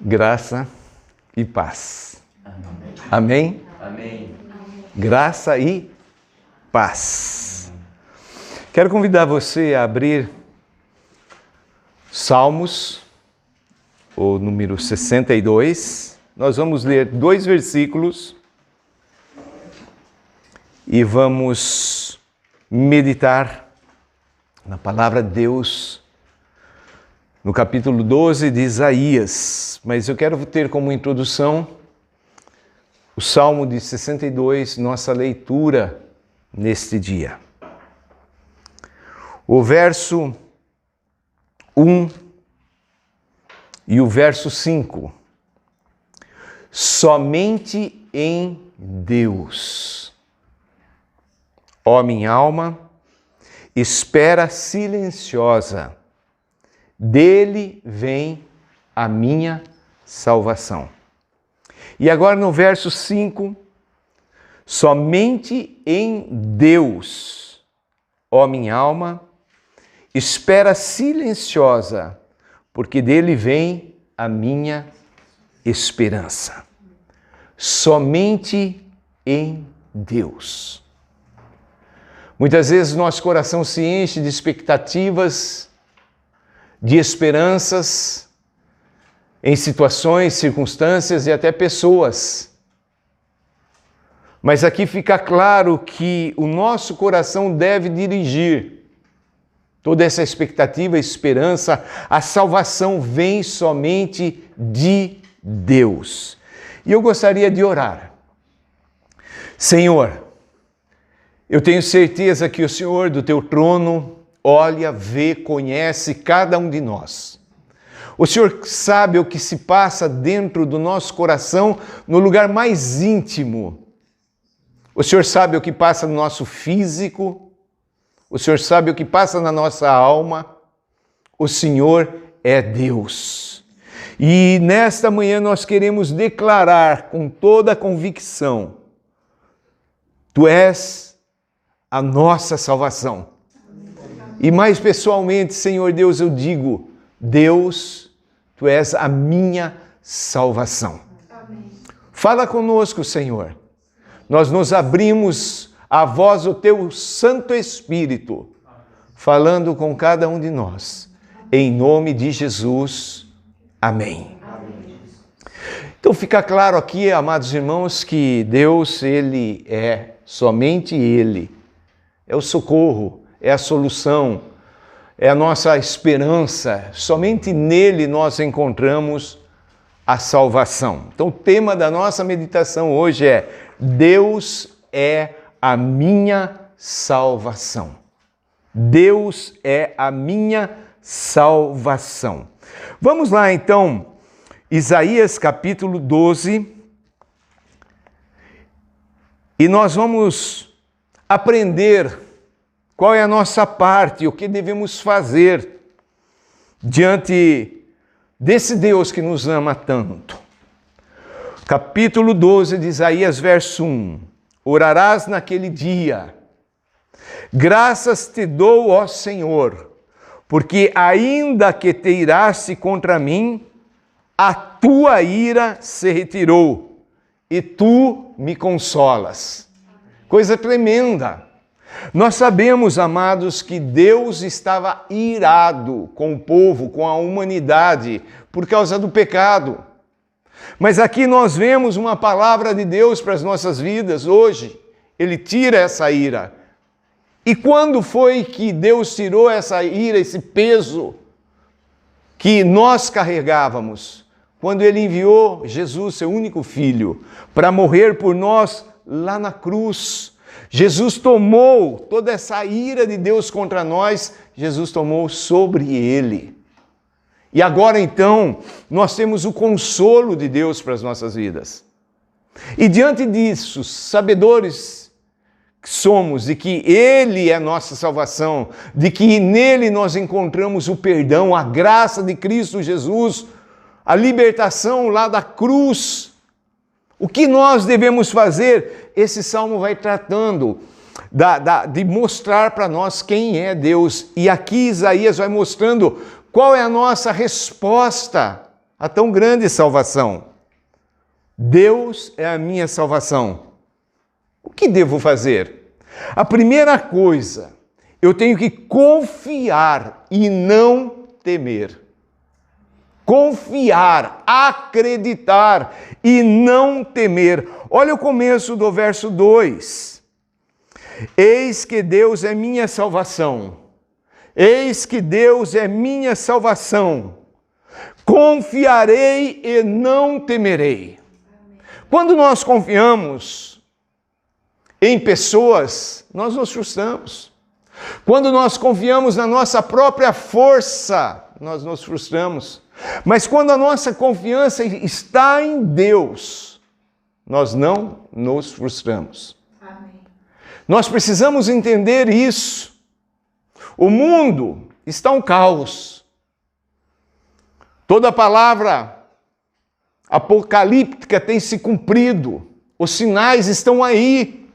Graça e paz. Amém? Amém. Graça e paz. Quero convidar você a abrir Salmos, o número 62. Nós vamos ler 2 versículos e vamos meditar na palavra de Deus no capítulo 12 de Isaías. Mas eu quero ter como introdução o Salmo de 62, nossa leitura neste dia. O verso 1 e o verso 5. Somente em Deus, ó minha alma, espera silenciosa, dele vem a minha salvação. E agora no verso 5, somente em Deus, ó minha alma, espera silenciosa, porque dele vem a minha esperança. Somente em Deus. Muitas vezes nosso coração se enche de expectativas, de esperanças em situações, circunstâncias e até pessoas. Mas aqui fica claro que o nosso coração deve dirigir toda essa expectativa e esperança. A salvação vem somente de Deus. E eu gostaria de orar. Senhor, eu tenho certeza que o Senhor do teu trono olha, vê, conhece cada um de nós. O Senhor sabe o que se passa dentro do nosso coração, no lugar mais íntimo. O Senhor sabe o que passa no nosso físico. O Senhor sabe o que passa na nossa alma. O Senhor é Deus. E nesta manhã nós queremos declarar com toda a convicção: Tu és a nossa salvação. E mais pessoalmente, Senhor Deus, eu digo: Deus, Tu és a minha salvação. Amém. Fala conosco, Senhor. Nós nos abrimos à voz do Teu Santo Espírito, falando com cada um de nós. Em nome de Jesus. Amém. Amém. Então fica claro aqui, amados irmãos, que Deus, Ele é, somente Ele, é o socorro, é a solução, é a nossa esperança. Somente nele nós encontramos a salvação. Então o tema da nossa meditação hoje é: Deus é a minha salvação. Deus é a minha salvação. Vamos lá então, Isaías capítulo 12, e nós vamos aprender qual é a nossa parte, o que devemos fazer diante desse Deus que nos ama tanto. Capítulo 12 de Isaías, verso 1. Orarás naquele dia: graças te dou, ó Senhor, porque ainda que te iraste contra mim, a tua ira se retirou e tu me consolas. Coisa tremenda. Nós sabemos, amados, que Deus estava irado com o povo, com a humanidade, por causa do pecado. Mas aqui nós vemos uma palavra de Deus para as nossas vidas hoje. Ele tira essa ira. E quando foi que Deus tirou essa ira, esse peso que nós carregávamos? Quando Ele enviou Jesus, seu único Filho, para morrer por nós lá na cruz. Jesus tomou toda essa ira de Deus contra nós, Jesus tomou sobre Ele. E agora então, nós temos o consolo de Deus para as nossas vidas. E diante disso, sabedores que somos de que Ele é a nossa salvação, de que nele nós encontramos o perdão, a graça de Cristo Jesus, a libertação lá da cruz. O que nós devemos fazer? Esse salmo vai tratando de mostrar para nós quem é Deus. E aqui Isaías vai mostrando qual é a nossa resposta a tão grande salvação. Deus é a minha salvação. O que devo fazer? A primeira coisa, eu tenho que confiar e não temer. Confiar, acreditar e não temer. Olha o começo do verso 2. Eis que Deus é minha salvação. Eis que Deus é minha salvação. Confiarei e não temerei. Quando nós confiamos em pessoas, nós nos frustramos. Quando nós confiamos na nossa própria força, nós nos frustramos. Mas quando a nossa confiança está em Deus, nós não nos frustramos. Amém. Nós precisamos entender isso. O mundo está um caos. Toda palavra apocalíptica tem se cumprido. Os sinais estão aí.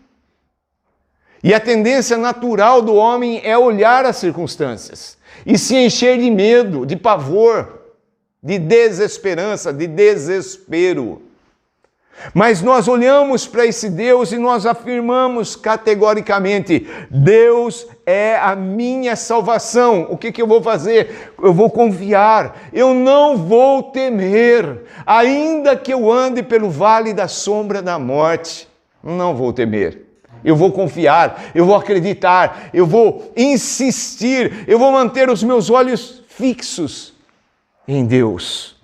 E a tendência natural do homem é olhar as circunstâncias e se encher de medo, de pavor, de desesperança, de desespero. Mas nós olhamos para esse Deus e nós afirmamos categoricamente: Deus é a minha salvação. O que eu vou fazer? Eu vou confiar, eu não vou temer, ainda que eu ande pelo vale da sombra da morte, não vou temer. Eu vou confiar, eu vou acreditar, eu vou insistir, eu vou manter os meus olhos fixos em Deus.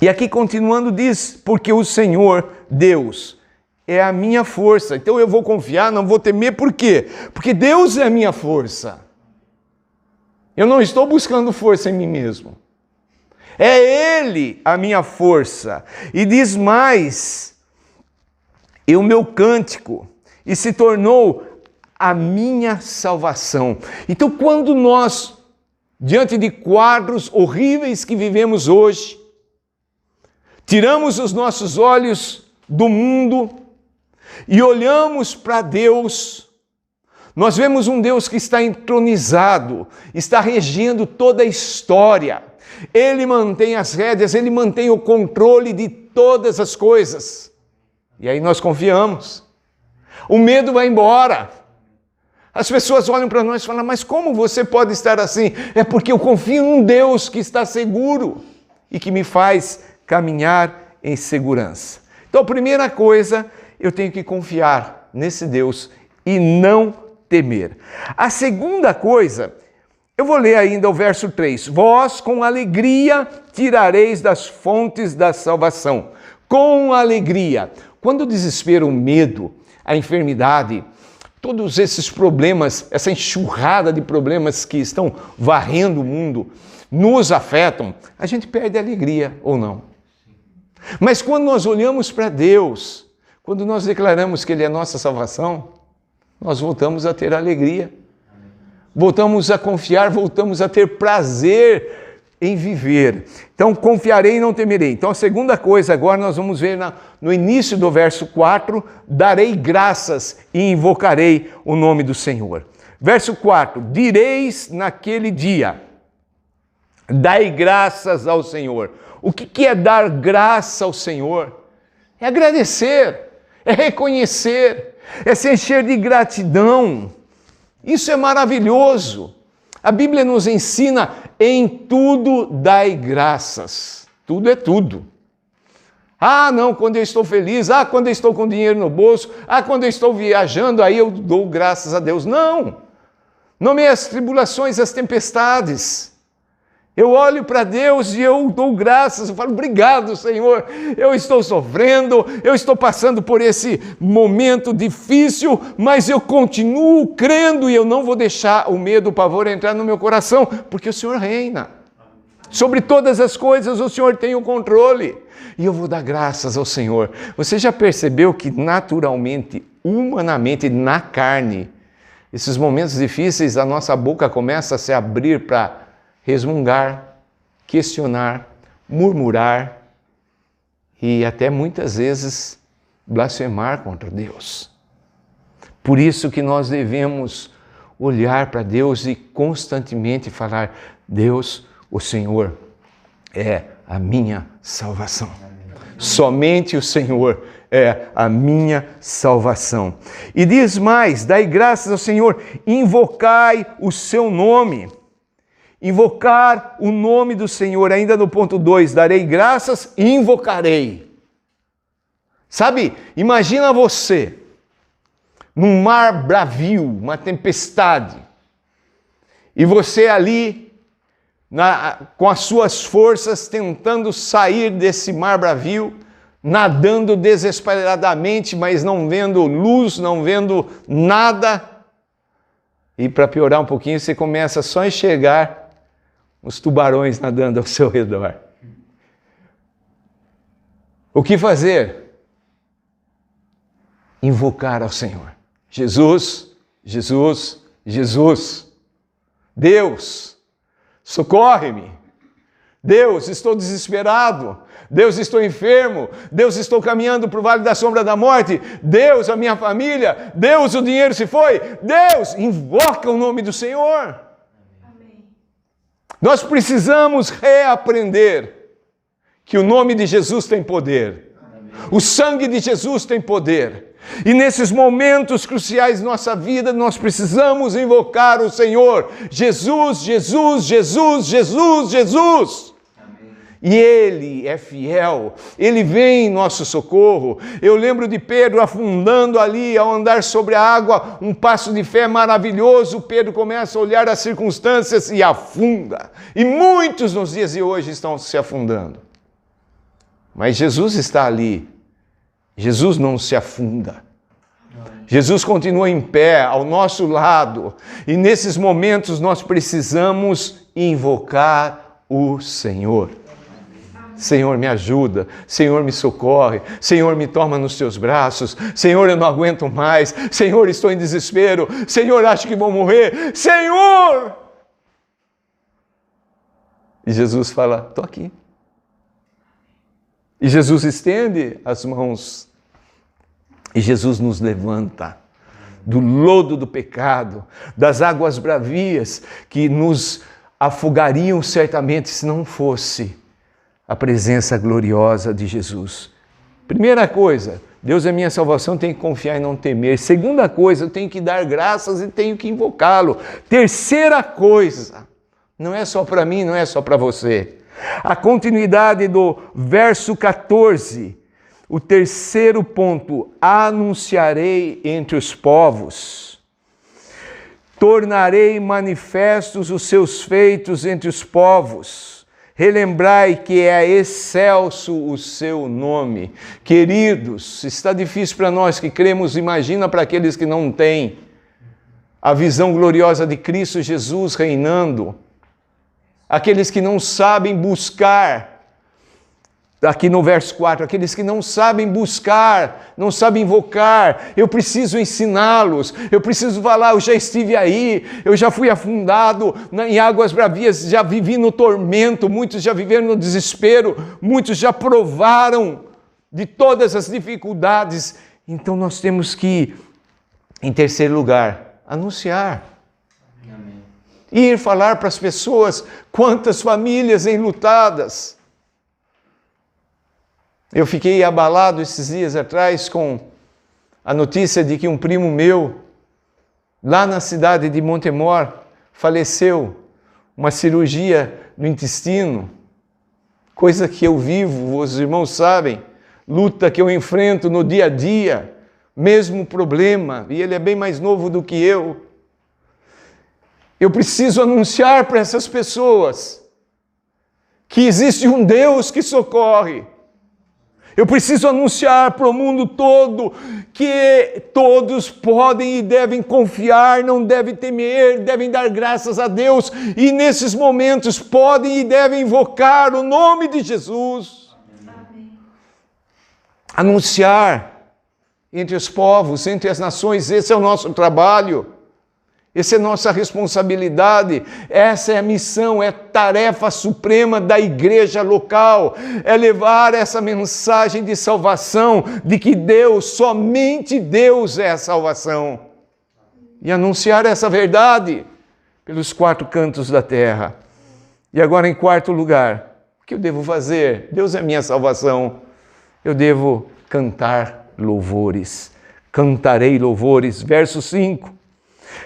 E aqui continuando diz, porque o Senhor, Deus, é a minha força. Então eu vou confiar, não vou temer, por quê? Porque Deus é a minha força. Eu não estou buscando força em mim mesmo. É Ele a minha força. E diz mais, e o meu cântico, e se tornou a minha salvação. Então quando nós, diante de quadros horríveis que vivemos hoje, tiramos os nossos olhos do mundo e olhamos para Deus, nós vemos um Deus que está entronizado, está regendo toda a história. Ele mantém as rédeas, Ele mantém o controle de todas as coisas. E aí nós confiamos. O medo vai embora. As pessoas olham para nós e falam, mas como você pode estar assim? É porque eu confio num Deus que está seguro e que me faz caminhar em segurança. Então, a primeira coisa, eu tenho que confiar nesse Deus e não temer. A segunda coisa, eu vou ler ainda o verso 3. Vós com alegria tirareis das fontes da salvação. Com alegria. Quando o desespero, o medo, a enfermidade, todos esses problemas, essa enxurrada de problemas que estão varrendo o mundo, nos afetam, a gente perde a alegria ou não. Mas quando nós olhamos para Deus, quando nós declaramos que Ele é nossa salvação, nós voltamos a ter alegria, voltamos a confiar, voltamos a ter prazer em viver. Então, confiarei e não temerei. Então, a segunda coisa, agora nós vamos ver no início do verso 4, darei graças e invocarei o nome do Senhor. Verso 4, direis naquele dia, dai graças ao Senhor. O que é dar graça ao Senhor? É agradecer, é reconhecer, é se encher de gratidão. Isso é maravilhoso. A Bíblia nos ensina, em tudo dai graças. Tudo é tudo. Ah, não, quando eu estou feliz, quando eu estou com dinheiro no bolso, quando eu estou viajando, aí eu dou graças a Deus. Não, nomeie as tribulações, as tempestades. Eu olho para Deus e eu dou graças, eu falo, obrigado, Senhor, eu estou sofrendo, eu estou passando por esse momento difícil, mas eu continuo crendo e eu não vou deixar o medo, o pavor entrar no meu coração, porque o Senhor reina. Sobre todas as coisas o Senhor tem o controle e eu vou dar graças ao Senhor. Você já percebeu que naturalmente, humanamente, na carne, esses momentos difíceis, a nossa boca começa a se abrir para resmungar, questionar, murmurar e até muitas vezes blasfemar contra Deus. Por isso que nós devemos olhar para Deus e constantemente falar, Deus, o Senhor é a minha salvação. Somente o Senhor é a minha salvação. E diz mais, dai graças ao Senhor, invocai o seu nome. Invocar o nome do Senhor, ainda no ponto 2, darei graças e invocarei. Sabe, imagina você num mar bravio, uma tempestade, e você ali, com as suas forças, tentando sair desse mar bravio, nadando desesperadamente, mas não vendo luz, não vendo nada. E para piorar um pouquinho, você começa só a enxergar os tubarões nadando ao seu redor. O que fazer? Invocar ao Senhor. Jesus, Jesus, Jesus. Deus, socorre-me. Deus, estou desesperado. Deus, estou enfermo. Deus, estou caminhando para o vale da sombra da morte. Deus, a minha família. Deus, o dinheiro se foi. Deus, invoca o nome do Senhor. Amém. Nós precisamos reaprender que o nome de Jesus tem poder. Amém. O sangue de Jesus tem poder. E nesses momentos cruciais de nossa vida, nós precisamos invocar o Senhor. Jesus, Jesus, Jesus, Jesus, Jesus. E Ele é fiel, Ele vem em nosso socorro. Eu lembro de Pedro afundando ali, ao andar sobre a água, um passo de fé maravilhoso. Pedro começa a olhar as circunstâncias e afunda. E muitos nos dias de hoje estão se afundando. Mas Jesus está ali. Jesus não se afunda. Jesus continua em pé, ao nosso lado. E nesses momentos nós precisamos invocar o Senhor. Senhor, me ajuda. Senhor, me socorre. Senhor, me toma nos teus braços. Senhor, eu não aguento mais. Senhor, estou em desespero. Senhor, acho que vou morrer. Senhor! E Jesus fala, estou aqui. E Jesus estende as mãos. E Jesus nos levanta do lodo do pecado, das águas bravias que nos afogariam certamente se não fosse a presença gloriosa de Jesus. Primeira coisa, Deus é minha salvação, tenho que confiar e não temer. Segunda coisa, eu tenho que dar graças e tenho que invocá-lo. Terceira coisa, não é só para mim, não é só para você. A continuidade do verso 14, o terceiro ponto, anunciarei entre os povos. Tornarei manifestos os seus feitos entre os povos. Relembrai que é excelso o seu nome. Queridos, está difícil para nós que cremos, imagina para aqueles que não têm a visão gloriosa de Cristo Jesus reinando. Aqueles que não sabem buscar, aqui no verso 4, aqueles que não sabem buscar, não sabem invocar, eu preciso ensiná-los, eu preciso falar, eu já estive aí, eu já fui afundado em águas bravias, já vivi no tormento, muitos já viveram no desespero, muitos já provaram de todas as dificuldades. Então nós temos que, em terceiro lugar, anunciar. Amém. Ir falar para as pessoas, quantas famílias enlutadas. Eu fiquei abalado esses dias atrás com a notícia de que um primo meu, lá na cidade de Montemor, faleceu, uma cirurgia no intestino, coisa que eu vivo, os irmãos sabem, luta que eu enfrento no dia a dia, mesmo problema, e ele é bem mais novo do que eu. Eu preciso anunciar para essas pessoas que existe um Deus que socorre. Eu preciso anunciar para o mundo todo que todos podem e devem confiar, não devem temer, devem dar graças a Deus e nesses momentos podem e devem invocar o nome de Jesus. Amém. Anunciar entre os povos, entre as nações, esse é o nosso trabalho. Essa é a nossa responsabilidade, essa é a missão, é a tarefa suprema da igreja local, é levar essa mensagem de salvação, de que Deus, somente Deus é a salvação. E anunciar essa verdade pelos quatro cantos da terra. E agora, em quarto lugar, que eu devo fazer? Deus é minha salvação. Eu devo cantar louvores. Cantarei louvores. Verso 5.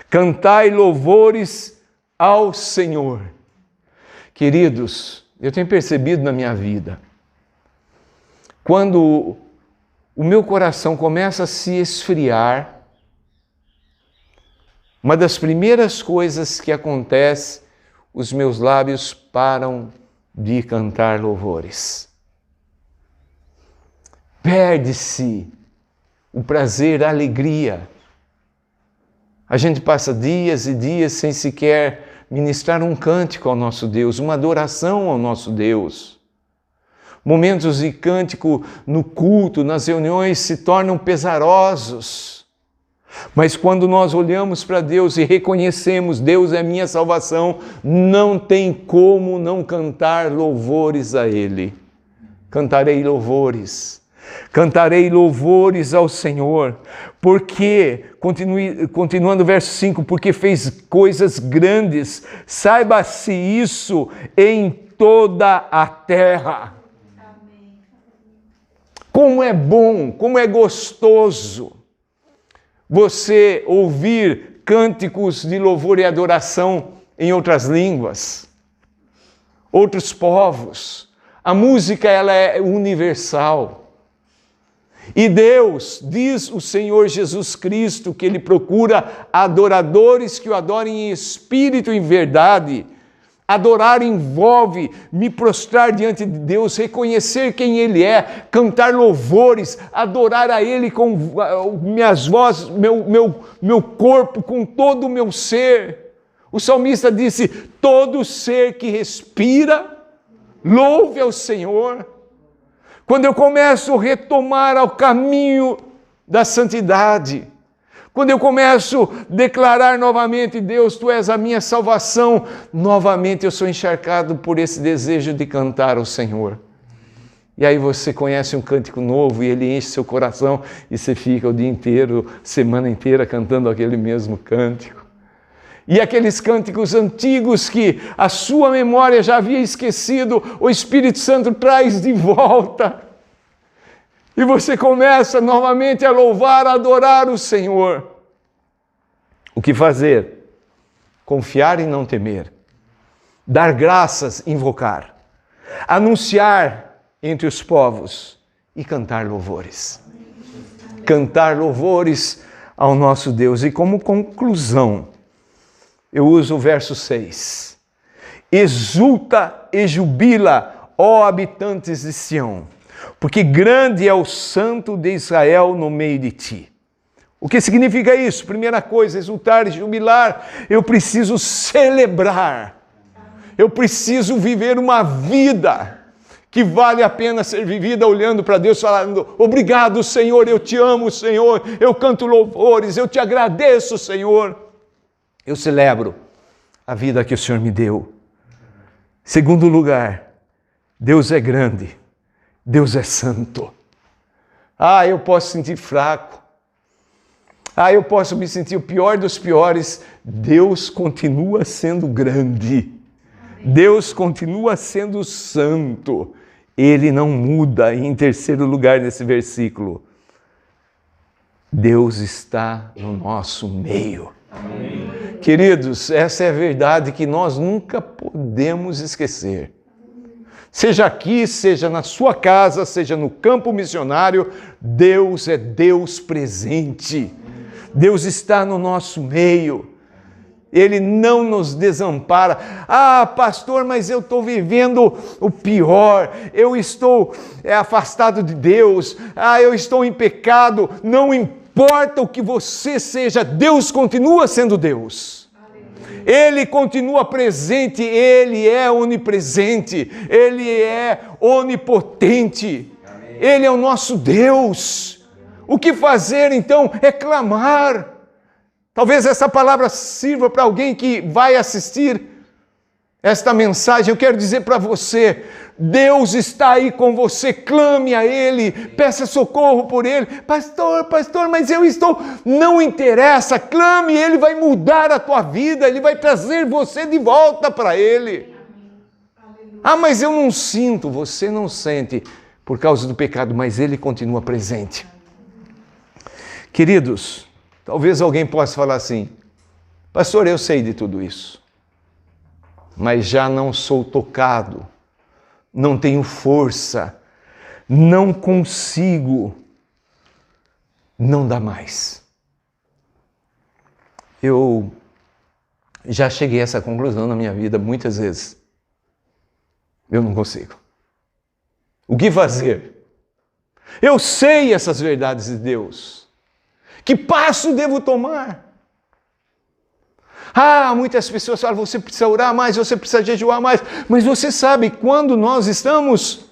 Cantai louvores ao Senhor. Queridos, eu tenho percebido na minha vida, quando o meu coração começa a se esfriar, uma das primeiras coisas que acontece, os meus lábios param de cantar louvores. Perde-se o prazer, a alegria. A gente passa dias e dias sem sequer ministrar um cântico ao nosso Deus, uma adoração ao nosso Deus. Momentos de cântico no culto, nas reuniões, se tornam pesarosos. Mas quando nós olhamos para Deus e reconhecemos Deus é minha salvação, não tem como não cantar louvores a Ele. Cantarei louvores. Cantarei louvores ao Senhor, porque, continuando o verso 5, porque fez coisas grandes, saiba-se isso em toda a terra. Amém. Como é bom, como é gostoso você ouvir cânticos de louvor e adoração em outras línguas, outros povos. A música, ela é universal. E Deus, diz o Senhor Jesus Cristo, que Ele procura adoradores que o adorem em espírito e em verdade. Adorar envolve me prostrar diante de Deus, reconhecer quem Ele é, cantar louvores, adorar a Ele com minhas vozes, meu corpo, com todo o meu ser. O salmista disse, todo ser que respira, louve ao Senhor. Quando eu começo a retomar ao caminho da santidade, quando eu começo a declarar novamente, Deus, Tu és a minha salvação, novamente eu sou encharcado por esse desejo de cantar ao Senhor. E aí você conhece um cântico novo e ele enche seu coração e você fica o dia inteiro, semana inteira cantando aquele mesmo cântico. E aqueles cânticos antigos que a sua memória já havia esquecido, o Espírito Santo traz de volta. E você começa novamente a louvar, a adorar o Senhor. O que fazer? Confiar e não temer. Dar graças, invocar. Anunciar entre os povos e cantar louvores. Cantar louvores ao nosso Deus. E como conclusão, eu uso o verso 6. Exulta e jubila, ó habitantes de Sião, porque grande é o Santo de Israel no meio de ti. O que significa isso? Primeira coisa, exultar e jubilar. Eu preciso celebrar. Eu preciso viver uma vida que vale a pena ser vivida olhando para Deus, falando, obrigado, Senhor, eu te amo, Senhor, eu canto louvores, eu te agradeço, Senhor. Eu celebro a vida que o Senhor me deu. Segundo lugar, Deus é grande, Deus é santo. Eu posso sentir fraco. Eu posso me sentir o pior dos piores. Deus continua sendo grande. Deus continua sendo santo. Ele não muda. E em terceiro lugar nesse versículo, Deus está no nosso meio. Amém. Queridos, essa é a verdade que nós nunca podemos esquecer. Seja aqui, seja na sua casa, seja no campo missionário, Deus é Deus presente. Deus está no nosso meio. Ele não nos desampara. Pastor, mas eu estou vivendo o pior. Eu estou afastado de Deus. Eu estou em pecado. Não importa o que você seja, Deus continua sendo Deus. Ele continua presente, Ele é onipresente, Ele é onipotente. Amém. Ele é o nosso Deus. O que fazer então é clamar. Talvez essa palavra sirva para alguém que vai assistir esta mensagem. Eu quero dizer para você, Deus está aí com você, clame a Ele, peça socorro por Ele. Pastor, mas eu estou... Não interessa, clame, Ele vai mudar a tua vida, Ele vai trazer você de volta para Ele. Ah, mas eu não sinto. Você não sente por causa do pecado, mas ele continua presente. Queridos, talvez alguém possa falar assim: pastor, eu sei de tudo isso, mas já não sou tocado, não tenho força, não consigo, não dá mais. Eu já cheguei a essa conclusão na minha vida muitas vezes. Eu não consigo. O que fazer? Eu sei essas verdades de Deus. Que passo devo tomar? Ah, muitas pessoas falam, você precisa orar mais, você precisa jejuar mais. Mas você sabe, quando nós estamos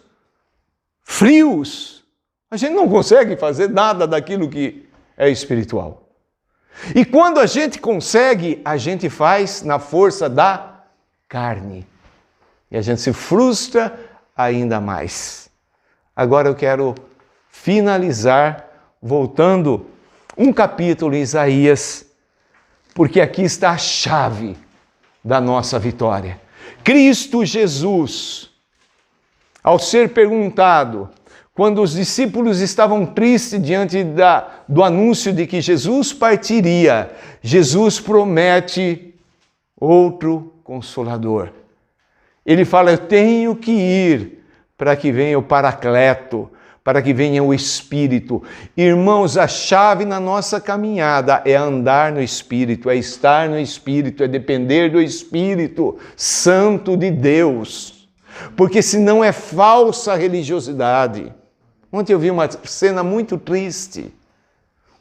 frios, a gente não consegue fazer nada daquilo que é espiritual. E quando a gente consegue, a gente faz na força da carne. E a gente se frustra ainda mais. Agora eu quero finalizar voltando um capítulo em Isaías, porque aqui está a chave da nossa vitória. Cristo Jesus, ao ser perguntado, quando os discípulos estavam tristes diante do anúncio de que Jesus partiria, Jesus promete outro Consolador. Ele fala, eu tenho que ir para que venha o Paracleto, para que venha o Espírito. Irmãos, a chave na nossa caminhada é andar no Espírito, é estar no Espírito, é depender do Espírito Santo de Deus. Porque senão é falsa religiosidade. Ontem eu vi uma cena muito triste.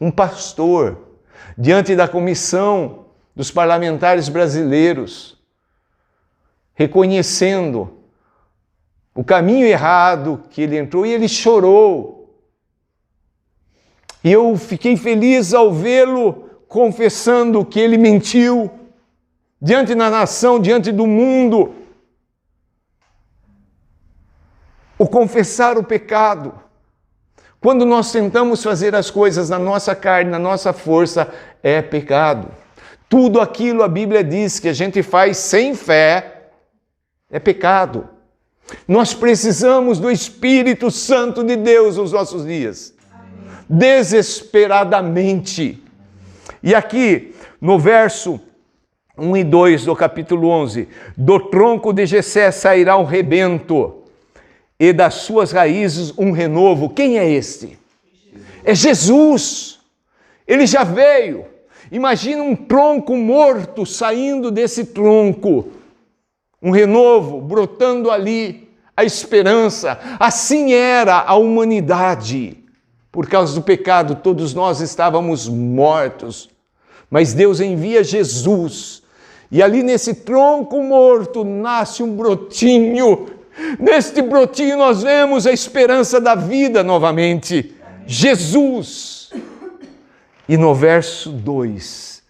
Um pastor, diante da comissão dos parlamentares brasileiros, reconhecendo o caminho errado que ele entrou, e ele chorou. E eu fiquei feliz ao vê-lo confessando que ele mentiu diante da nação, diante do mundo. O confessar o pecado. Quando nós tentamos fazer as coisas na nossa carne, na nossa força, é pecado. Tudo aquilo a Bíblia diz que a gente faz sem fé é pecado. Nós precisamos do Espírito Santo de Deus nos nossos dias. Amém. Desesperadamente. E aqui, no verso 1 e 2 do capítulo 11, do tronco de Jessé sairá um rebento, e das suas raízes um renovo. Quem é este? É Jesus. Ele já veio. Imagina um tronco morto saindo desse tronco. Um renovo brotando ali, a esperança. Assim era a humanidade. Por causa do pecado, todos nós estávamos mortos. Mas Deus envia Jesus. E ali nesse tronco morto nasce um brotinho. Neste brotinho nós vemos a esperança da vida novamente. Jesus. E no verso 2,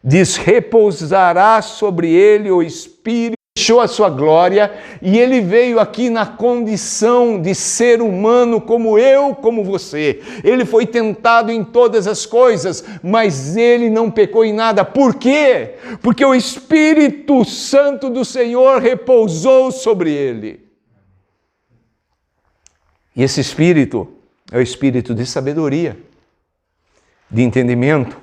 diz, repousará sobre ele o Espírito, deixou a sua glória, e ele veio aqui na condição de ser humano como eu, como você. Ele foi tentado em todas as coisas, mas ele não pecou em nada. Por quê? Porque o Espírito Santo do Senhor repousou sobre ele. E esse Espírito é o Espírito de sabedoria, de entendimento,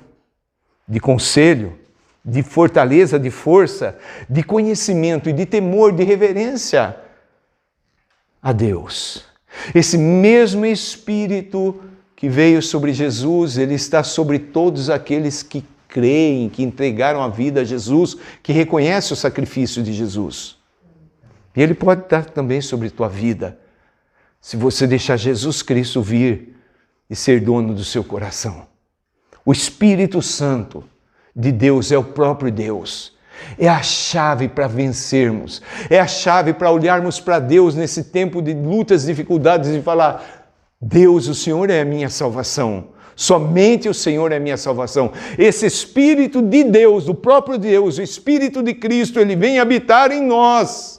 de conselho, de fortaleza, de força, de conhecimento e de temor, de reverência a Deus. Esse mesmo Espírito que veio sobre Jesus, ele está sobre todos aqueles que creem, que entregaram a vida a Jesus, que reconhecem o sacrifício de Jesus. E ele pode estar também sobre tua vida, se você deixar Jesus Cristo vir e ser dono do seu coração. O Espírito Santo de Deus é o próprio Deus. É a chave para vencermos. É a chave para olharmos para Deus nesse tempo de lutas, dificuldades e falar, Deus, o Senhor é a minha salvação. Somente o Senhor é a minha salvação. Esse Espírito de Deus, o próprio Deus, o Espírito de Cristo, ele vem habitar em nós.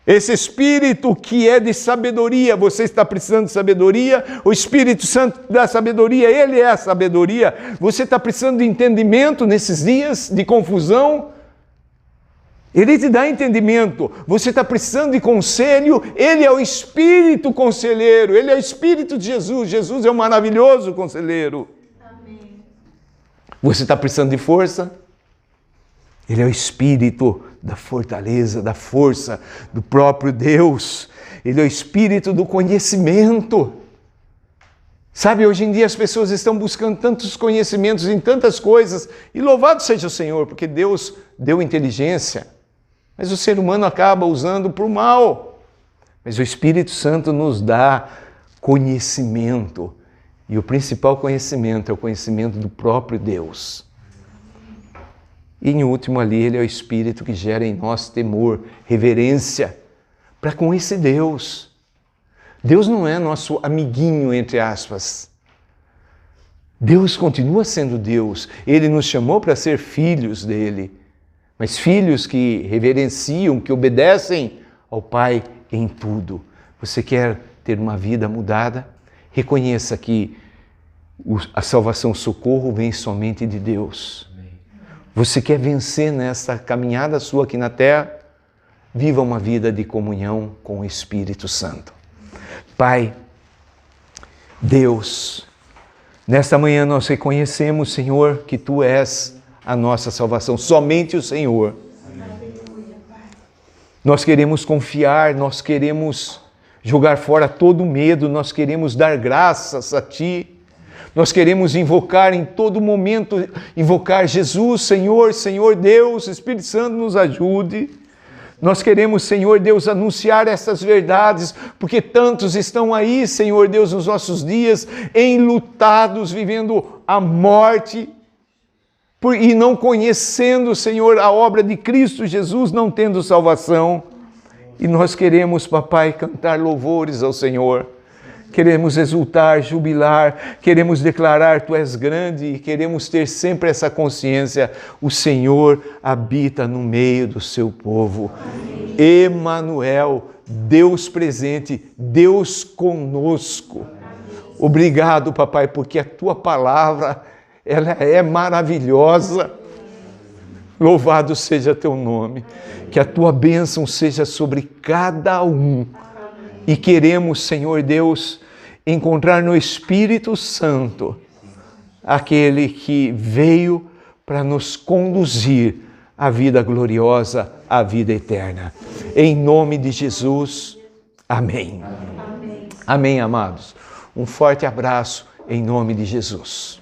Esse Espírito que é de sabedoria, você está precisando de sabedoria, o Espírito Santo da sabedoria, ele é a sabedoria. Você está precisando de entendimento nesses dias de confusão, Ele te dá entendimento. Você está precisando de conselho, Ele é o Espírito conselheiro, Ele é o Espírito de Jesus. Jesus é um maravilhoso conselheiro. Amém. Você está precisando de força? Ele é o Espírito da fortaleza, da força do próprio Deus. Ele é o Espírito do conhecimento. Sabe, hoje em dia as pessoas estão buscando tantos conhecimentos em tantas coisas, e louvado seja o Senhor, porque Deus deu inteligência, mas o ser humano acaba usando para o mal. Mas o Espírito Santo nos dá conhecimento, e o principal conhecimento é o conhecimento do próprio Deus. E em último ali, Ele é o Espírito que gera em nós temor, reverência, para com esse Deus. Deus não é nosso amiguinho, entre aspas. Deus continua sendo Deus. Ele nos chamou para ser filhos dele. Mas filhos que reverenciam, que obedecem ao Pai em tudo. Você quer ter uma vida mudada? Reconheça que a salvação, o socorro vem somente de Deus. Você quer vencer nessa caminhada sua aqui na terra? Viva uma vida de comunhão com o Espírito Santo. Pai, Deus, nesta manhã nós reconhecemos, Senhor, que Tu és a nossa salvação, somente o Senhor. Nós queremos confiar, nós queremos jogar fora todo medo, nós queremos dar graças a Ti, nós queremos invocar em todo momento, invocar Jesus, Senhor, Senhor Deus, Espírito Santo nos ajude. Nós queremos, Senhor Deus, anunciar essas verdades, porque tantos estão aí, Senhor Deus, nos nossos dias, enlutados, vivendo a morte, e não conhecendo, Senhor, a obra de Cristo Jesus, não tendo salvação. E nós queremos, papai, cantar louvores ao Senhor. Queremos exultar, jubilar, queremos declarar Tu és grande e queremos ter sempre essa consciência, o Senhor habita no meio do seu povo. Amém. Emanuel, Deus presente, Deus conosco. Obrigado, papai, porque a Tua palavra, ela é maravilhosa. Louvado seja Teu nome, que a Tua bênção seja sobre cada um. E queremos, Senhor Deus, encontrar no Espírito Santo aquele que veio para nos conduzir à vida gloriosa, à vida eterna. Em nome de Jesus, amém. Amém, amados. Um forte abraço em nome de Jesus.